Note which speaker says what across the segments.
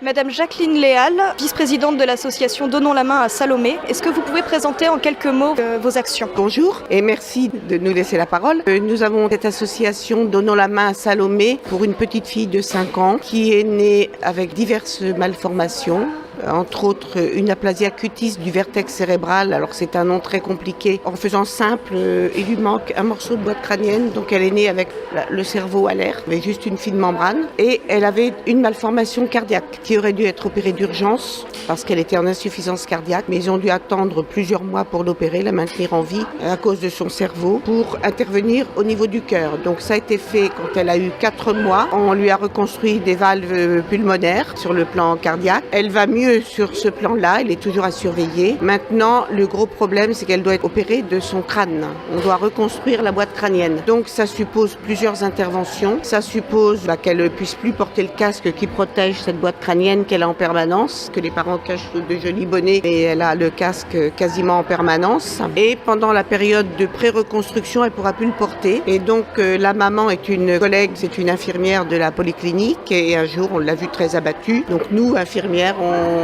Speaker 1: Madame Jacqueline Léal, vice-présidente de l'association Donnons la main à Salomé, est-ce que vous pouvez présenter en quelques mots vos actions ?
Speaker 2: Bonjour et merci de nous laisser la parole. Nous avons cette association Donnons la main à Salomé pour une petite fille de 5 ans qui est née avec diverses malformations. Entre autres une aplasie cutis du vertex cérébral, alors c'est un nom très compliqué. En faisant simple, il lui manque un morceau de boîte crânienne, donc elle est née avec le cerveau à l'air, avec juste une fine membrane, et elle avait une malformation cardiaque qui aurait dû être opérée d'urgence parce qu'elle était en insuffisance cardiaque, mais ils ont dû attendre plusieurs mois pour l'opérer, la maintenir en vie à cause de son cerveau, pour intervenir au niveau du cœur. Donc ça a été fait quand elle a eu 4 mois. On lui a reconstruit des valves pulmonaires sur le plan cardiaque. Elle va mieux sur ce plan-là, elle est toujours à surveiller. Maintenant, le gros problème, c'est qu'elle doit être opérée de son crâne. On doit reconstruire la boîte crânienne. Donc ça suppose plusieurs interventions. Ça suppose qu'elle ne puisse plus porter le casque qui protège cette boîte crânienne qu'elle a en permanence, que les parents cachent sous de jolis bonnets, et elle a le casque quasiment en permanence. Et pendant la période de pré-reconstruction, elle ne pourra plus le porter. Et donc la maman est une collègue, c'est une infirmière de la polyclinique, et un jour on l'a vue très abattue. Donc nous, infirmières, on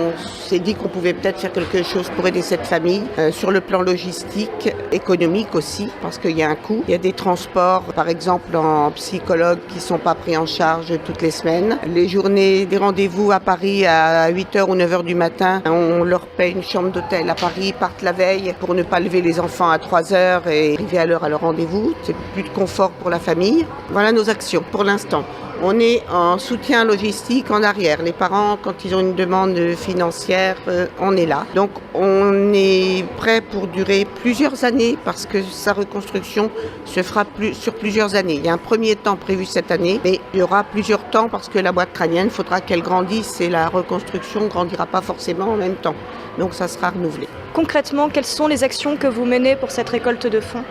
Speaker 2: s'est dit qu'on pouvait peut-être faire quelque chose pour aider cette famille sur le plan logistique, économique aussi, parce qu'il y a un coût. Il y a des transports, par exemple en psychologue, qui ne sont pas pris en charge toutes les semaines. Les journées des rendez-vous à Paris à 8h ou 9h du matin, on leur paye une chambre d'hôtel à Paris, ils partent la veille pour ne pas lever les enfants à 3h et arriver à l'heure à leur rendez-vous. C'est plus de confort pour la famille. Voilà nos actions pour l'instant. On est en soutien logistique en arrière. Les parents, quand ils ont une demande financière, on est là. Donc on est prêt pour durer plusieurs années parce que sa reconstruction se fera sur plusieurs années. Il y a un premier temps prévu cette année, mais il y aura plusieurs temps parce que la boîte crânienne, il faudra qu'elle grandisse et la reconstruction ne grandira pas forcément en même temps. Donc ça sera renouvelé.
Speaker 1: Concrètement, quelles sont les actions que vous menez pour cette récolte de fonds ?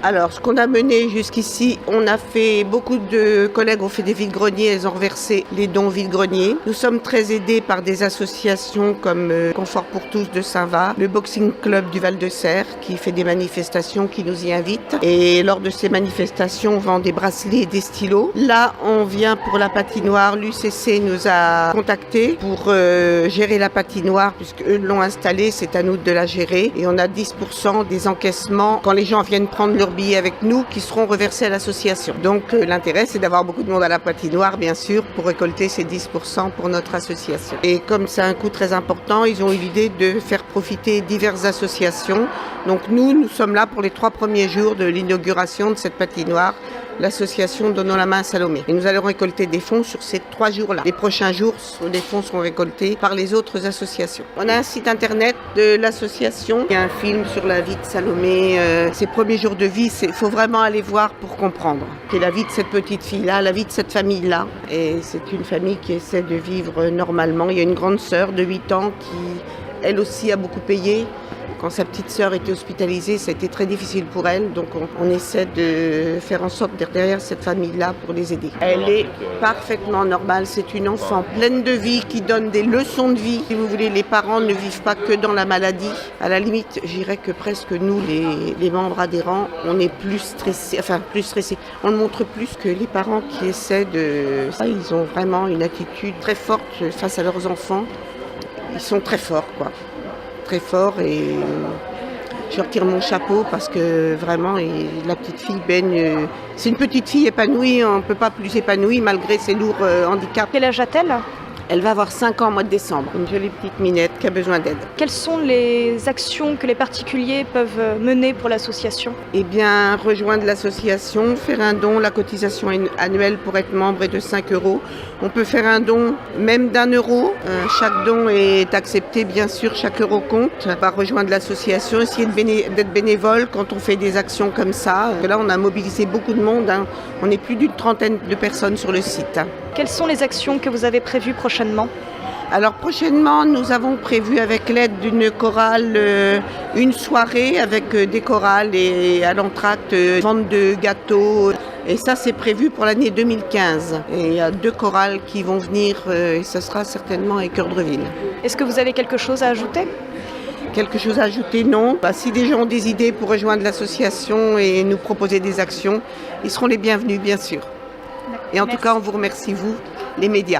Speaker 2: Alors, ce qu'on a mené jusqu'ici, on a fait, beaucoup de collègues ont fait des vides-greniers, elles ont reversé les dons vide-greniers. Nous sommes très aidés par des associations comme Confort pour tous de Saint-Va, le Boxing Club du Val-de-Serre qui fait des manifestations, qui nous y invite. Et lors de ces manifestations, on vend des bracelets et des stylos. Là, on vient pour la patinoire. L'UCC nous a contactés pour gérer la patinoire puisque eux l'ont installée, c'est à nous de la gérer. Et on a 10% des encaissements quand les gens viennent prendre leur billets avec nous qui seront reversés à l'association. Donc l'intérêt c'est d'avoir beaucoup de monde à la patinoire bien sûr pour récolter ces 10% pour notre association. Et comme c'est un coût très important, ils ont eu l'idée de faire profiter diverses associations. Donc nous sommes là pour les 3 premiers jours de l'inauguration de cette patinoire, l'association Donnons la main à Salomé. Et nous allons récolter des fonds sur ces 3 jours-là. Les prochains jours, les fonds seront récoltés par les autres associations. On a un site internet de l'association. Il y a un film sur la vie de Salomé, ses premiers jours de vie. Il faut vraiment aller voir pour comprendre. C'est la vie de cette petite fille-là, la vie de cette famille-là. Et c'est une famille qui essaie de vivre normalement. Il y a une grande sœur de 8 ans qui, elle aussi, a beaucoup payé. Quand sa petite sœur était hospitalisée, ça a été très difficile pour elle. Donc on essaie de faire en sorte d'être derrière cette famille-là pour les aider. Elle est parfaitement normale. C'est une enfant pleine de vie qui donne des leçons de vie. Si vous voulez, les parents ne vivent pas que dans la maladie. À la limite, je dirais que presque nous, les membres adhérents, on est plus stressés. On le montre plus que les parents qui essaient de... Ils ont vraiment une attitude très forte face à leurs enfants. Ils sont très forts, quoi. Très fort et je retire mon chapeau parce que vraiment la petite fille baigne. C'est une petite fille épanouie, on ne peut pas plus épanouie malgré ses lourds handicaps.
Speaker 1: Quel âge a-t-elle ?
Speaker 2: Elle va avoir 5 ans au mois de décembre, une jolie petite minette qui a besoin d'aide.
Speaker 1: Quelles sont les actions que les particuliers peuvent mener pour l'association ?
Speaker 2: Eh bien, rejoindre l'association, faire un don. La cotisation annuelle pour être membre est de 5 €. On peut faire un don même d'1 €. Chaque don est accepté, bien sûr, chaque euro compte. On va rejoindre l'association, essayer d'être bénévole quand on fait des actions comme ça. Là, on a mobilisé beaucoup de monde. On est plus d'une 30aine de personnes sur le site.
Speaker 1: Quelles sont les actions que vous avez prévues prochainement ?
Speaker 2: Alors prochainement, nous avons prévu avec l'aide d'une chorale une soirée avec des chorales et à l'entracte vente de gâteaux. Et ça, c'est prévu pour l'année 2015. Et il y a 2 chorales qui vont venir et ce sera certainement à Équeurdreville.
Speaker 1: Est-ce que vous avez quelque chose à ajouter ?
Speaker 2: Quelque chose à ajouter? Non. Si des gens ont des idées pour rejoindre l'association et nous proposer des actions, ils seront les bienvenus, bien sûr. Et en tout cas, on vous remercie, vous, les médias.